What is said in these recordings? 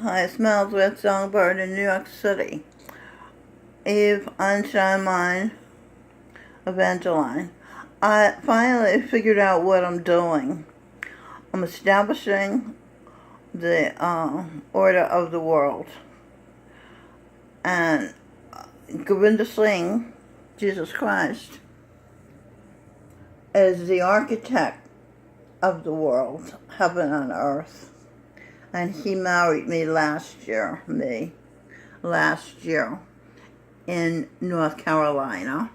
Hi, Smells with Songbird in New York City. Eve Unshine Evangeline. I finally figured out what I'm doing. I'm establishing the order of the world. And Govinda Singh, Jesus Christ, is the architect of the world, heaven and earth. And he married me last year in North Carolina.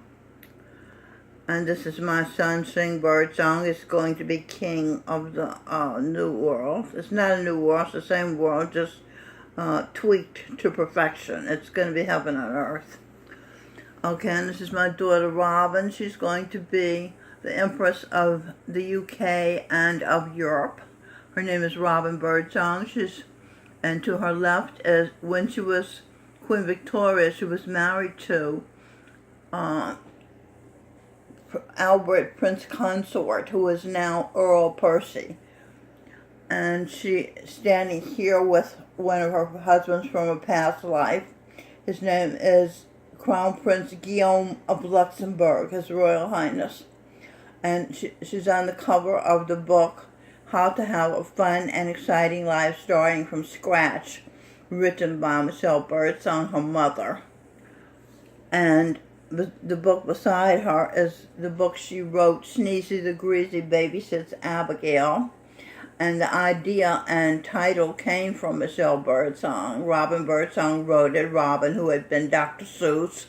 And this is my son, Sing Birdsong, is going to be king of the new world. It's not a new world, it's the same world, just tweaked to perfection. It's going to be heaven on earth. Okay, and this is my daughter, Robin. She's going to be the Empress of the UK and of Europe. Her name is Robin Birdsong. And to her left is, when she was Queen Victoria, she was married to Albert Prince Consort, who is now Earl Percy. And she standing here with one of her husbands from a past life. His name is Crown Prince Guillaume of Luxembourg, His Royal Highness. And she's on the cover of the book, How to Have a Fun and Exciting Life Starting from Scratch, written by Michelle Birdsong, her mother. And the book beside her is the book she wrote, Sneezy the Greasy Babysits Abigail. And the idea and title came from Michelle Birdsong. Robin Birdsong wrote it. Robin, who had been Dr. Seuss.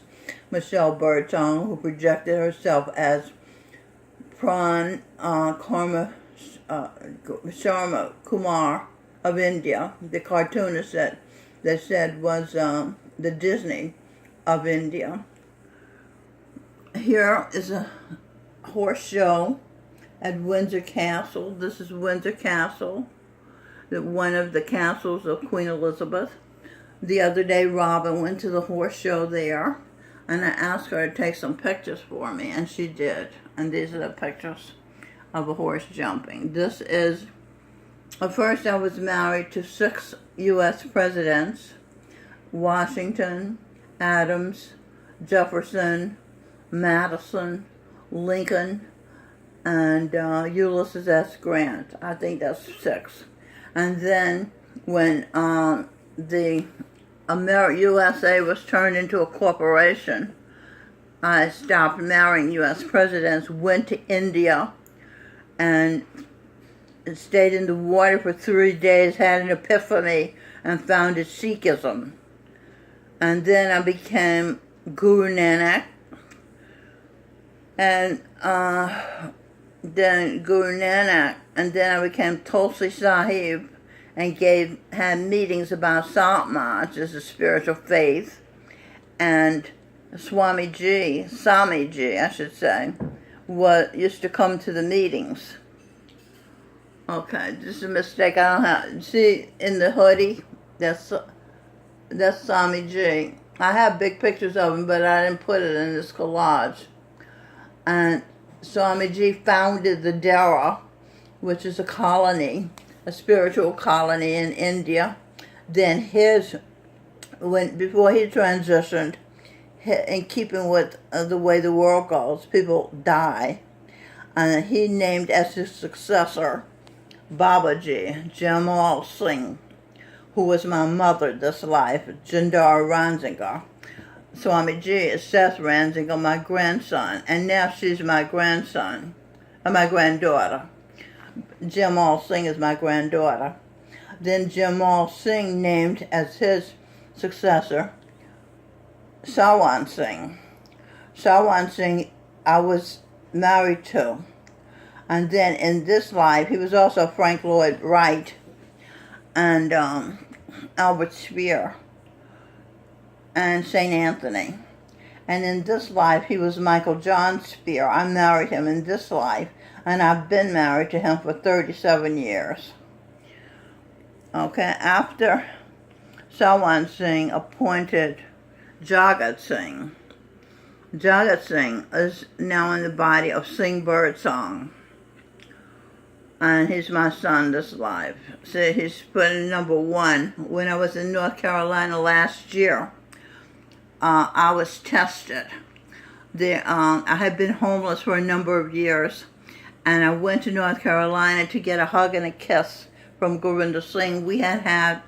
Michelle Birdsong, who projected herself as Pran Sharma Kumar of India, the cartoonist that they said was the Disney of India. Here is a horse show at Windsor Castle. This is Windsor Castle, one of the castles of Queen Elizabeth. The other day, Robin went to the horse show there, and I asked her to take some pictures for me, and she did. And these are the pictures of a horse jumping. This is, at first I was married to 6 U.S. presidents: Washington, Adams, Jefferson, Madison, Lincoln, and Ulysses S. Grant. I think that's 6. And then when the USA was turned into a corporation, I stopped marrying U.S. presidents, went to India, and stayed in the water for 3 days, had an epiphany, and founded Sikhism. And then I became Guru Nanak, and then Guru Nanak, and then I became Tulsi Sahib, and had meetings about Satmaj as a spiritual faith, and Swamiji, I should say, used to come to the meetings. Okay, this is a mistake. I don't have. See in the hoodie, that's Swamiji. I have big pictures of him, but I didn't put it in this collage. And Swamiji founded the Dara, which is a colony, a spiritual colony in India. Then before he transitioned, in keeping with the way the world goes, people die. And he named as his successor Babaji, Jamal Singh, who was my mother this life, Jindar Ransinghar. Swamiji is Seth Ransinghar, my grandson, and now she's my grandson, my granddaughter. Jamal Singh is my granddaughter. Then Jamal Singh named as his successor Sawan Singh. Sawan Singh I was married to. And then in this life, he was also Frank Lloyd Wright and Albert Speer and St. Anthony. And in this life, he was Michael John Speer. I married him in this life, and I've been married to him for 37 years. Okay, after Sawan Singh appointed Jagat Singh. Jagat Singh is now in the body of Sing Birdsong. and he's my son this life. So he's put in #1. When I was in North Carolina last year, I was tested. I had been homeless for a number of years, and I went to North Carolina to get a hug and a kiss from Gurinder Singh. We had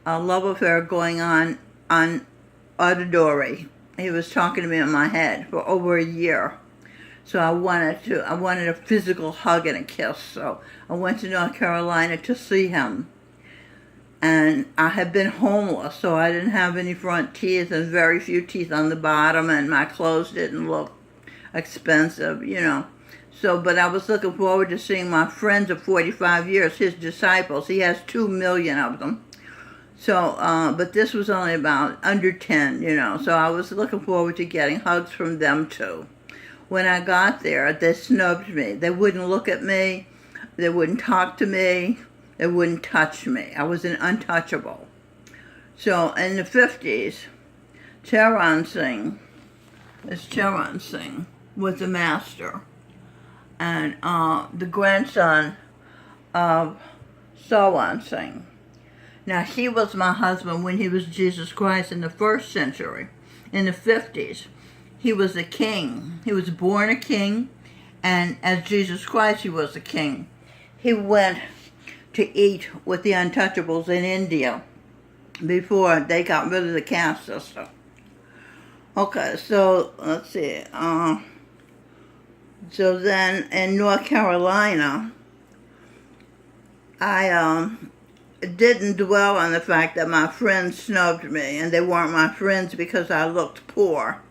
a love affair going on auditory. He was talking to me in my head for over a year. So I wanted a physical hug and a kiss. So I went to North Carolina to see him. And I had been homeless, so I didn't have any front teeth and very few teeth on the bottom, and my clothes didn't look expensive, you know. So, but I was looking forward to seeing my friends of 45 years, his disciples. He has 2 million of them. So, but this was only about under 10, you know. So I was looking forward to getting hugs from them too. When I got there, they snubbed me. They wouldn't look at me. They wouldn't talk to me. They wouldn't touch me. I was an untouchable. So in the 50s, Charan Singh was the master. And the grandson of Sawan Singh. Now, he was my husband when he was Jesus Christ in the 1st century. In the 50s, he was a king. He was born a king, and as Jesus Christ, he was a king. He went to eat with the untouchables in India before they got rid of the caste system. Okay, so let's see. So then in North Carolina, I didn't dwell on the fact that my friends snubbed me, and they weren't my friends because I looked poor.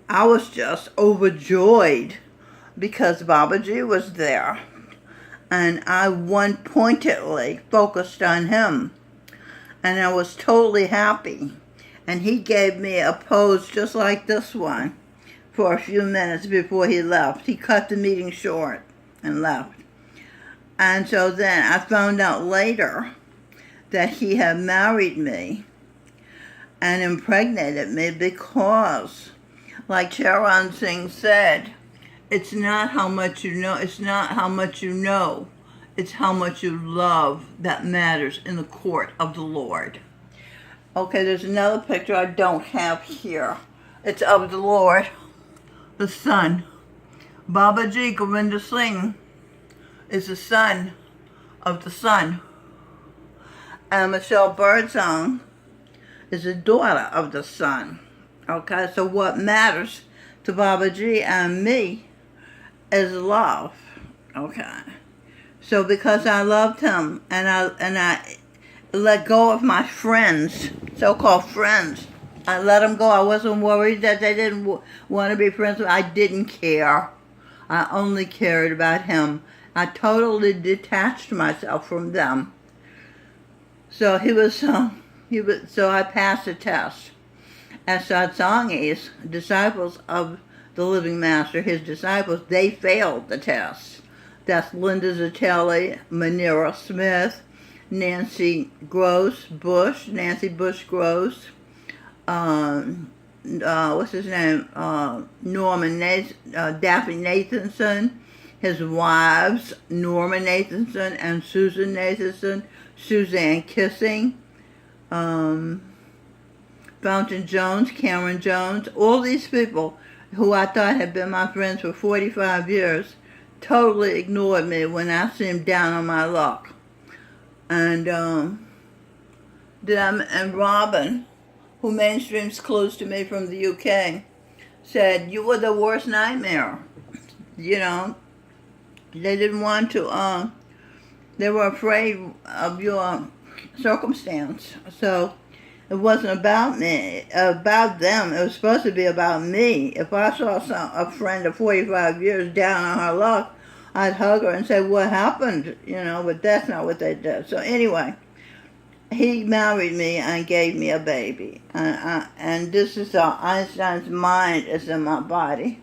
I was just overjoyed because Babaji was there. And I one-pointedly focused on him. And I was totally happy. And he gave me a pose just like this one for a few minutes before he left. He cut the meeting short and left. And so then I found out later that he had married me and impregnated me because, like Charan Singh said, it's not how much you know, it's how much you love that matters in the court of the Lord. Okay, there's another picture I don't have here. It's of the Lord, the Son. Babaji Gurinder Singh is the son of the Son. And Michelle Birdsong is the daughter of the Son. Okay, so what matters to Babaji and me is love. Okay. So because I loved him and I let go of my friends, so-called friends, I let them go. I wasn't worried that they didn't want to be friends. I didn't care. I only cared about him. I totally detached myself from them. So so I passed the test. As Satsangis, disciples of the Living Master, his disciples, they failed the test. That's Linda Zatelli, Manira Smith, Nancy Bush Gross, what's his name, Daphne Nathanson, his wives, Norma Nathanson and Susan Nathanson, Suzanne Kissing, Fountain Jones, Cameron Jones, all these people who I thought had been my friends for 45 years, totally ignored me when I seemed down on my luck. And Robin, who mainstreams close to me from the UK, said, "You were the worst nightmare." You know, they didn't want to, they were afraid of your circumstance. So it wasn't about me, about them. It was supposed to be about me. If I saw a friend of 45 years down on her luck, I'd hug her and say, "What happened?" You know, but that's not what they did. So anyway, he married me and gave me a baby. And this is how Einstein's mind is in my body.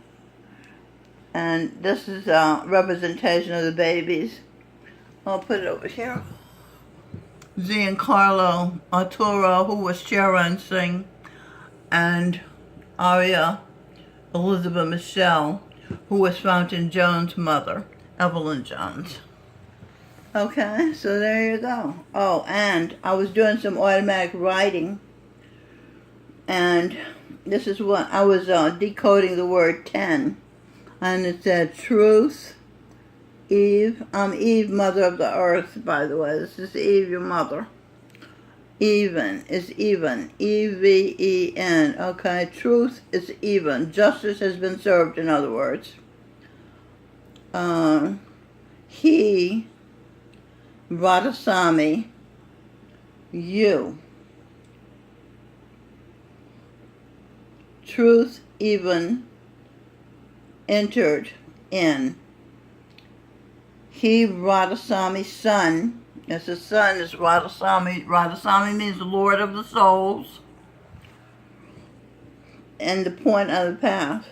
And this is a representation of the babies. I'll put it over here. Giancarlo Arturo, who was Charan Singh, and Aria Elizabeth Michelle, who was Fountain Jones' mother, Evelyn Jones. Okay, so there you go. Oh, and I was doing some automatic writing, and this is what I was decoding the word 10, and it said truth, Eve. I'm Eve, mother of the earth, by the way. This is Eve, your mother. Even is even. E-V-E-N. Okay, truth is even. Justice has been served, in other words. He, Radhasamy, you. Truth even entered in. He, Radhasamy's son, as his son is Radhasamy. Radhasamy means the Lord of the souls. And the point of the path.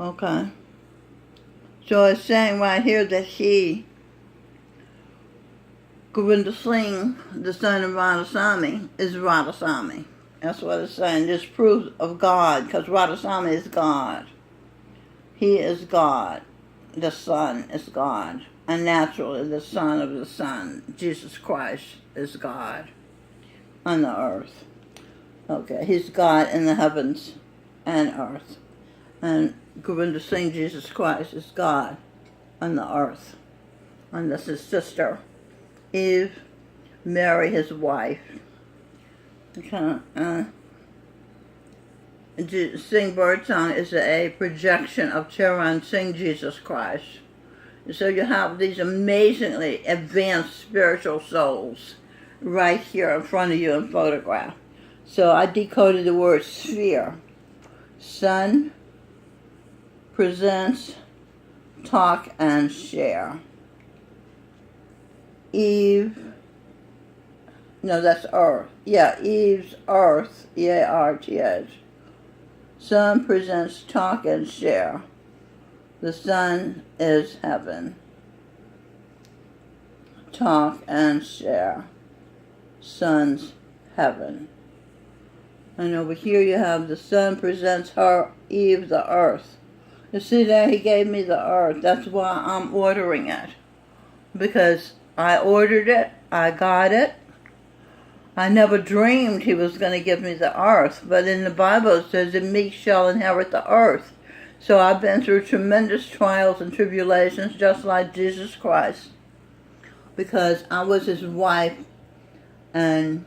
Okay. So it's saying right here that he, Govinda Singh, the son of Radhasamy, is Radhasamy. That's what it's saying. This proves of God, because Radhasamy is God. He is God. The Son is God. And naturally, the Son of the Son, Jesus Christ, is God on the earth. Okay, he's God in the heavens and earth. And Govinda Singh, Jesus Christ, is God on the earth. And this is his sister, Eve, Mary, his wife. Okay, Singh Birdsong is a projection of Charan Singh, Jesus Christ. So you have these amazingly advanced spiritual souls right here in front of you in photograph. So I decoded the word sphere. Sun, presents, talk, and share. Eve, no, that's earth. Yeah, Eve's earth, E-A-R-T-H. Sun presents, talk, and share. The sun is heaven. Talk and share. Sun's heaven. And over here you have the sun presents her, Eve, the earth. You see there, he gave me the earth. That's why I'm ordering it. Because I ordered it, I got it. I never dreamed he was going to give me the earth. But in the Bible it says, the meek shall inherit the earth. So I've been through tremendous trials and tribulations, just like Jesus Christ. Because I was his wife, and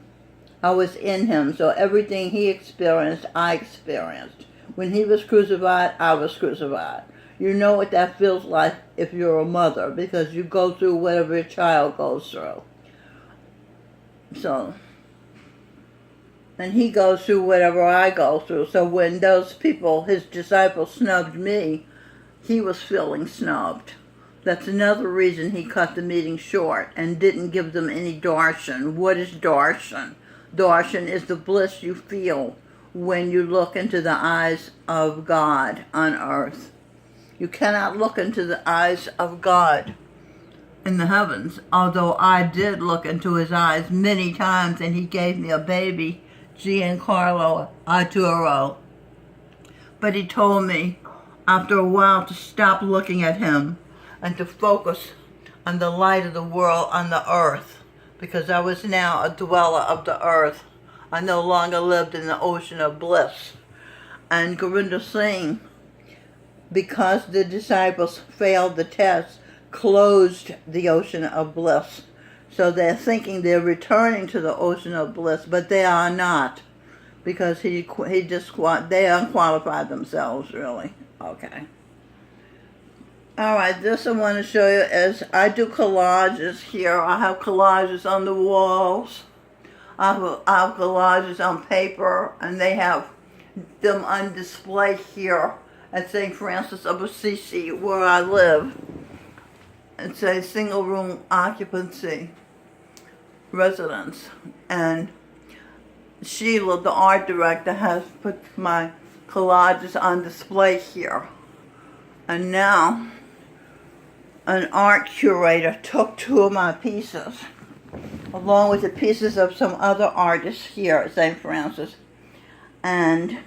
I was in him. So everything he experienced, I experienced. When he was crucified, I was crucified. You know what that feels like if you're a mother, because you go through whatever your child goes through. So, and he goes through whatever I go through. So when those people, his disciples, snubbed me, he was feeling snubbed. That's another reason he cut the meeting short and didn't give them any darshan. What is darshan? Darshan is the bliss you feel when you look into the eyes of God on earth. You cannot look into the eyes of God in the heavens, although I did look into his eyes many times, and he gave me a baby, Giancarlo Arturo. But he told me after a while to stop looking at him and to focus on the light of the world on the earth, because I was now a dweller of the earth. I no longer lived in the ocean of bliss. And Govinda Singh, because the disciples failed the test, closed the ocean of bliss. So they're thinking they're returning to the ocean of bliss, but they are not, because they unqualified themselves, really. Okay. All right, this I want to show you is I do collages here. I have collages on the walls. I have collages on paper, and they have them on display here at St. Francis of Assisi, where I live. It's a single room occupancy residence, and Sheila, the art director, has put my collages on display here. And now an art curator took two of my pieces, along with the pieces of some other artists here at St. Francis, and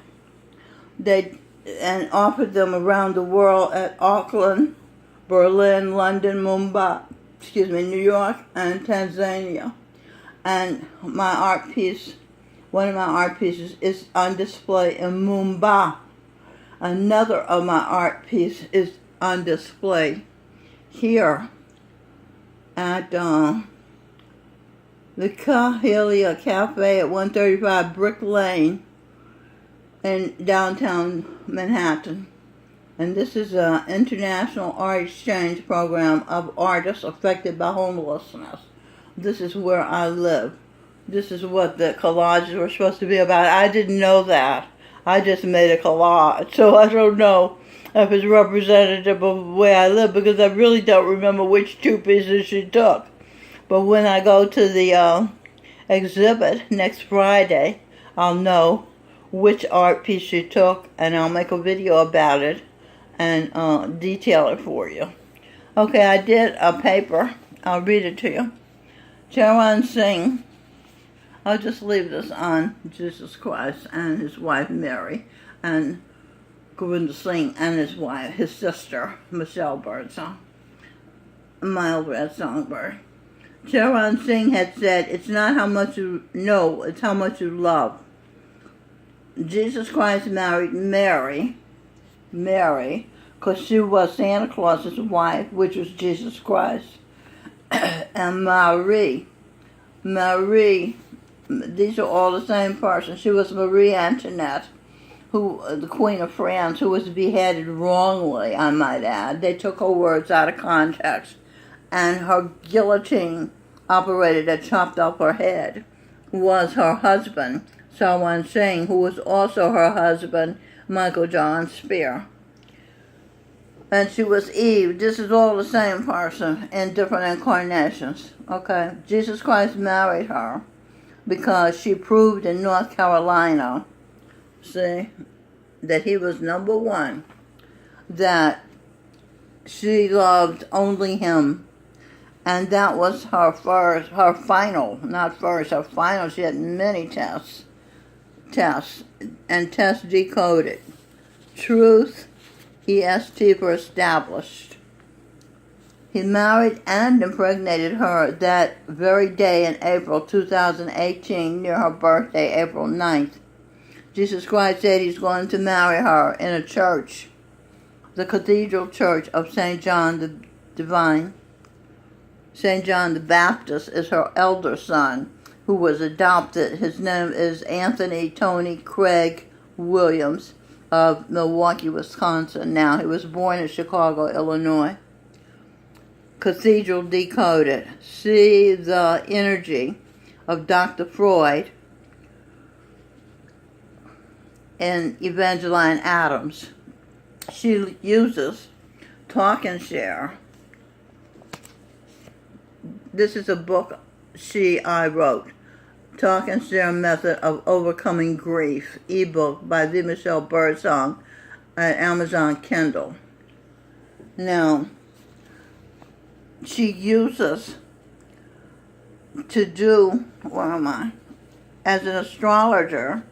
offered them around the world at Auckland, Berlin, London, Mumbai, New York and Tanzania. And my art piece, one of my art pieces, is on display in Mumbai. Another of my art piece is on display here at the Cahelia Cafe at 135 Brick Lane in downtown Manhattan. And this is an international art exchange program of artists affected by homelessness. This is where I live. This is what the collages were supposed to be about. I didn't know that. I just made a collage, so I don't know if it's representative of the way I live, because I really don't remember which two pieces she took. But when I go to the exhibit next Friday, I'll know which art piece she took, and I'll make a video about it and detail it for you. Okay, I did a paper. I'll read it to you. Charan Singh, I'll just leave this on Jesus Christ and his wife Mary, and Govinda Singh and his wife, his sister, Michelle Birdsong, Mild Red Songbird. Charan Singh had said, "It's not how much you know, it's how much you love." Jesus Christ married Mary, because she was Santa Claus's wife, which was Jesus Christ. And Marie, these are all the same person. She was Marie Antoinette, the Queen of France, who was beheaded wrongly, I might add. They took her words out of context. And her guillotine operated that chopped off her head was her husband, Charan Singh, who was also her husband, Michael John Spear. And she was Eve. This is all the same person in different incarnations. Okay? Jesus Christ married her because she proved in North Carolina, see, that he was number one, that she loved only him. And that was her final. She had many tests, and tests decoded. Truth, EST for established. He married and impregnated her that very day in April 2018, near her birthday, April 9th. Jesus Christ said he's going to marry her in a church, the Cathedral Church of St. John the Divine. St. John the Baptist is her elder son, who was adopted. His name is Anthony Tony Craig Williams of Milwaukee, Wisconsin. Now, he was born in Chicago, Illinois. Cathedral decoded. See the energy of Dr. Freud and Evangeline Adams. She uses Talk and Share. This is a book I wrote. Talk and Share Method of Overcoming Grief, ebook by V. Michelle Birdsong at Amazon Kindle. Now, she uses as an astrologer,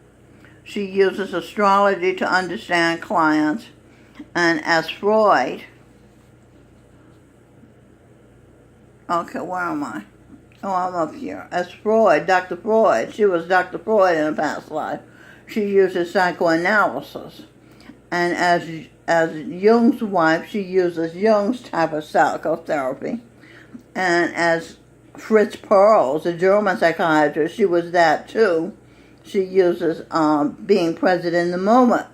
she uses astrology to understand clients, and as Freud, okay, where am I? Oh, I'm up here. As Freud, Dr. Freud, she was Dr. Freud in a past life. She uses psychoanalysis. And as Jung's wife, she uses Jung's type of psychotherapy. And as Fritz Perls, a German psychiatrist, she was that too. She uses being present in the moment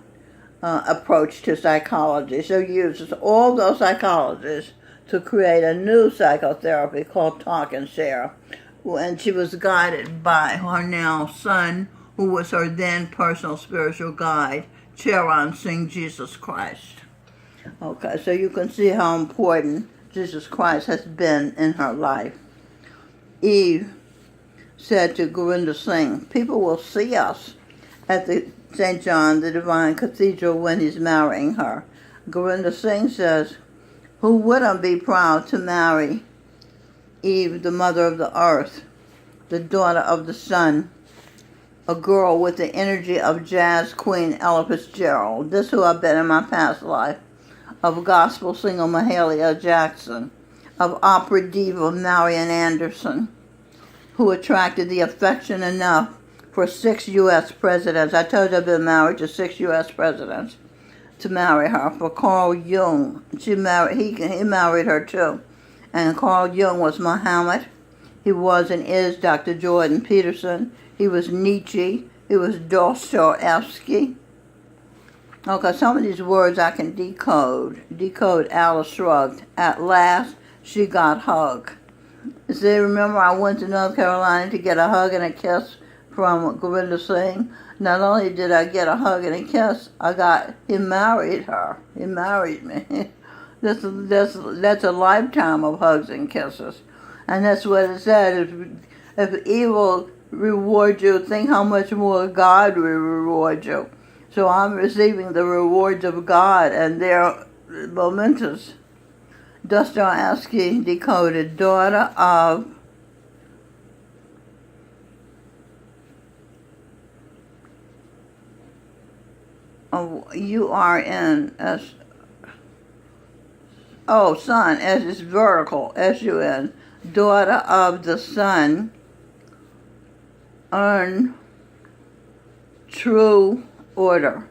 approach to psychology. So she uses all those psychologists to create a new psychotherapy called Talk and Share. And she was guided by her now son, who was her then personal spiritual guide, Charan Singh Jesus Christ. Okay, so you can see how important Jesus Christ has been in her life. Eve said to Govinda Singh, "People will see us at the St. John the Divine Cathedral when he's marrying her." Govinda Singh says, "Who wouldn't be proud to marry Eve, the mother of the earth, the daughter of the sun, a girl with the energy of jazz queen Ella Fitzgerald, this who I've been in my past life, of gospel singer Mahalia Jackson, of opera diva Marian Anderson, who attracted the affection enough for 6 U.S. presidents. I told you I've been married to 6 U.S. presidents to marry her. For Carl Jung, he married her too. And Carl Jung was Muhammad. He was and is Dr. Jordan Peterson. He was Nietzsche. He was Dostoevsky. Okay, some of these words I can decode. Decode. Alice shrugged. At last, she got hugged. See, remember I went to North Carolina to get a hug and a kiss from Gurinder Singh. Not only did I get a hug and a kiss, he married her. He married me. That's a lifetime of hugs and kisses. And that's what it said. If evil rewards you, think how much more God will reward you. So I'm receiving the rewards of God, and they're momentous. Dostoevsky decoded, daughter of U-R-N-S, sun, S is vertical, S-U-N, daughter of the sun, earn true order.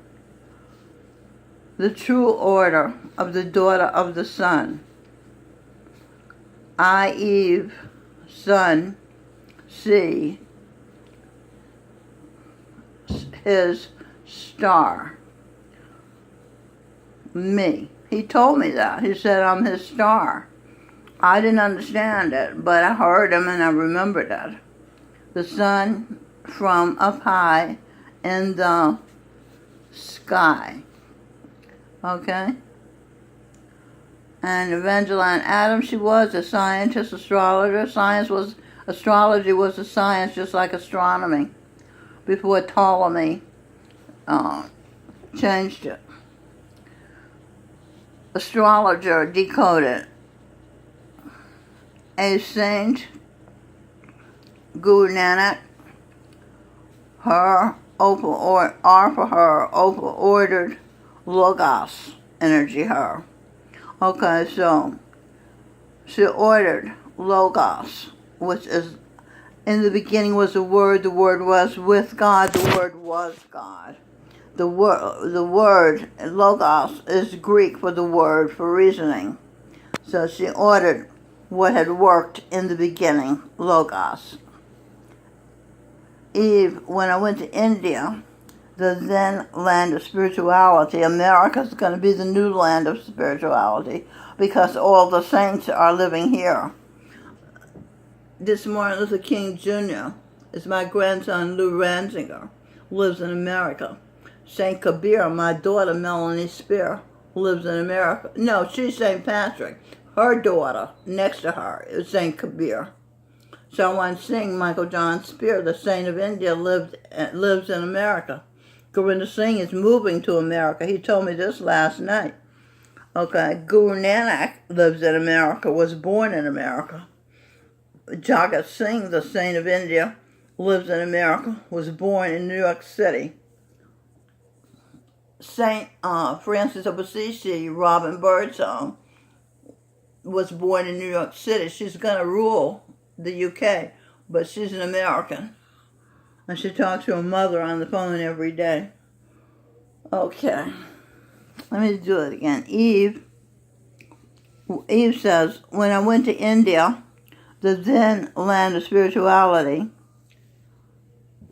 The true order of the daughter of the sun. I, Eve, sun, see, his star. Me. He told me that. He said I'm his star. I didn't understand it, but I heard him and I remembered it. The sun from up high in the sky. Okay? And Evangeline Adams, she was a scientist, astrologer. Astrology was a science just like astronomy before Ptolemy changed it. Astrologer decoded. A saint, Guru Nanak, ordered Logos, energy, her. Okay, so she ordered Logos, which is, in the beginning was the word was with God, the word was God. The word Logos is Greek for the word for reasoning. So she ordered what had worked in the beginning, Logos. Eve, when I went to India, the then land of spirituality, America's going to be the new land of spirituality because all the saints are living here. This Martin Luther King Jr. is my grandson, Lou Ranzinger, lives in America. St. Kabir, my daughter, Melanie Spear, lives in America. No, she's St. Patrick. Her daughter, next to her, is St. Kabir. Sarwan Singh, Michael John Spear, the saint of India, lives in America. Gurinder Singh is moving to America. He told me this last night. Okay, Guru Nanak lives in America, was born in America. Jagat Singh, the saint of India, lives in America, was born in New York City. Saint Francis of Assisi, Robin Birdsong, was born in New York City. She's going to rule the UK, but she's an American. And she talks to her mother on the phone every day. Okay. Let me do it again. Eve says, when I went to India, the then land of spirituality,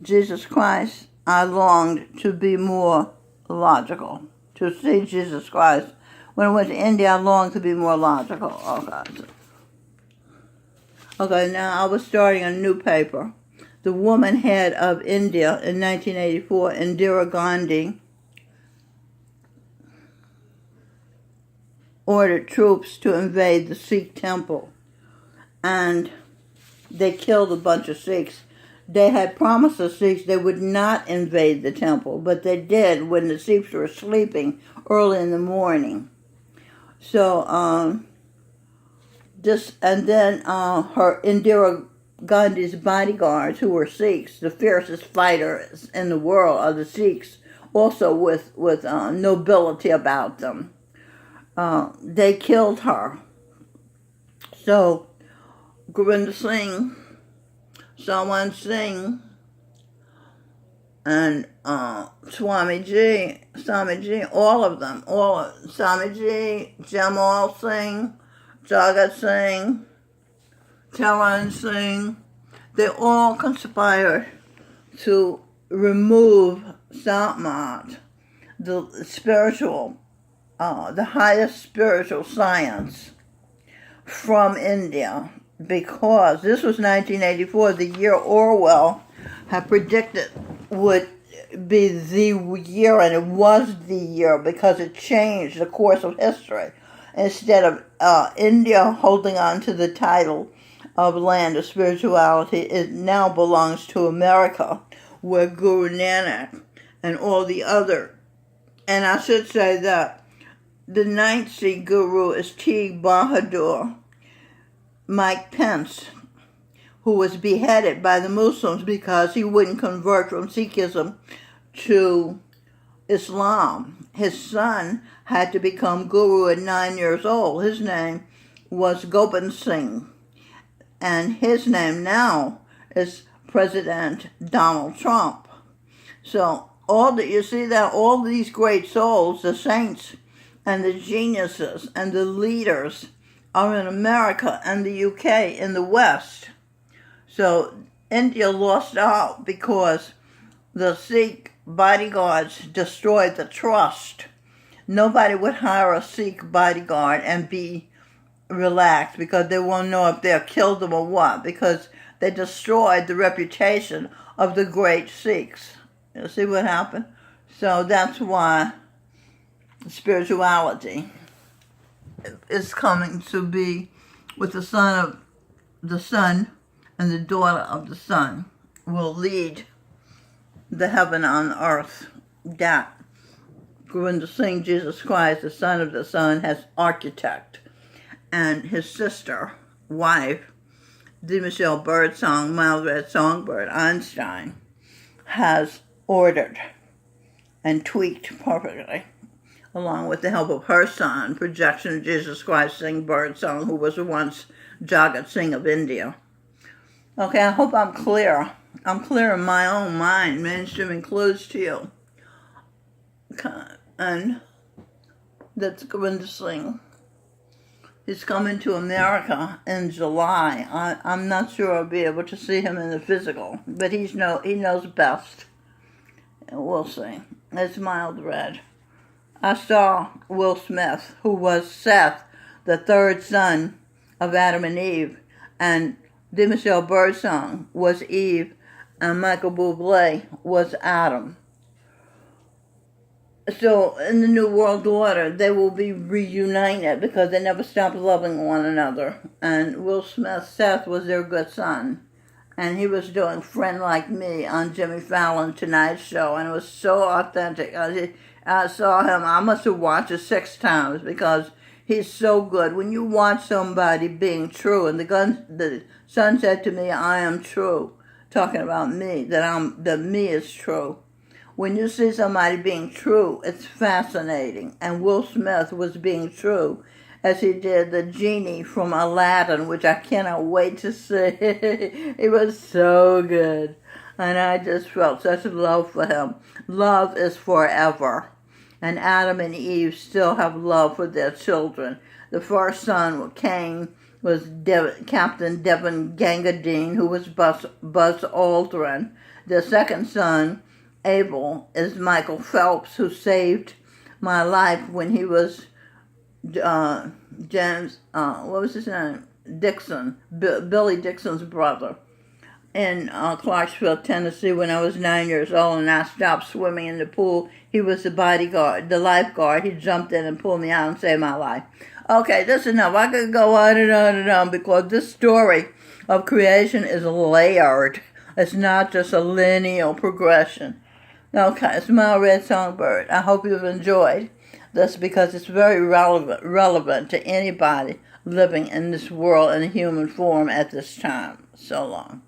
Jesus Christ, I longed to be more logical, to see Jesus Christ. When I went to India, I longed to be more logical. Okay, now I was starting a new paper. The woman head of India in 1984, Indira Gandhi, ordered troops to invade the Sikh temple. And they killed a bunch of Sikhs. They had promised the Sikhs they would not invade the temple, but they did when the Sikhs were sleeping early in the morning. So, her Indira Gandhi's bodyguards, who were Sikhs, the fiercest fighters in the world are the Sikhs, also with nobility about them. They killed her. So, Gurinder Singh, Salwan Singh, and Swamiji, all of them, Swamiji, Jamal Singh, Jagat Singh, Charan Singh, they all conspired to remove Satmat, the spiritual, the highest spiritual science, from India, because this was 1984, the year Orwell had predicted would be the year, and it was the year because it changed the course of history. Instead of India holding on to the title of land of spirituality, it now belongs to America, where Guru Nanak and all the other, and I should say that the ninth Sikh Guru is Teag Bahadur Mike Pence, who was beheaded by the Muslims because he wouldn't convert from Sikhism to Islam. His son had to become Guru at 9 years old. His name was Gobind Singh, and his name now is President Donald Trump. So you see that all these great souls, the saints and the geniuses and the leaders, are in America and the UK, in the West. So India lost out because the Sikh bodyguards destroyed the trust. Nobody would hire a Sikh bodyguard and be relaxed because they won't know if they'll kill them or what, because they destroyed the reputation of the great Sikhs. You see what happened? So that's why spirituality is coming to be with the son of the sun and the daughter of the sun will lead the heaven on earth. That Gurinder Singh, Jesus Christ, the son of the sun, has architect, and his sister, wife, Michelle Birdsong, Mild Red Songbird, Einstein, has ordered and tweaked perfectly, along with the help of her son, projection of Jesus Christ Singh Birdsong, who was once Jagat Singh of India. Okay, I hope I'm clear. I'm clear in my own mind. Mainstream includes to you. And that's Gurinder Singh. He's coming to America in July. I'm not sure I'll be able to see him in the physical, but he knows best. We'll see. It's Mild Red. I saw Will Smith, who was Seth, the third son of Adam and Eve, and Michelle Birdsong was Eve, and Michael Bublé was Adam. So in the New World Order, they will be reunited because they never stopped loving one another. And Will Smith, Seth, was their good son. And he was doing Friend Like Me on Jimmy Fallon Tonight Show, and it was so authentic. I saw him, I must have watched it 6 times because he's so good. When you watch somebody being true, and the son said to me, I am true, talking about me, that me is true. When you see somebody being true, it's fascinating. And Will Smith was being true as he did the genie from Aladdin, which I cannot wait to see. It was so good. And I just felt such love for him. Love is forever. And Adam and Eve still have love for their children. The first son, Cain, was Captain Devon Gangadine, who was Buzz Aldrin. The second son, Abel, is Michael Phelps, who saved my life when he was James, what was his name? Dixon, Billy Dixon's brother, in Clarksville, Tennessee, when I was 9 years old and I stopped swimming in the pool. He was the bodyguard, the lifeguard. He jumped in and pulled me out and saved my life. Okay, that's enough. I could go on and on and on because this story of creation is layered. It's not just a linear progression. Okay, it's Mild Red Songbird. I hope you've enjoyed this because it's very relevant to anybody living in this world in a human form at this time. So long.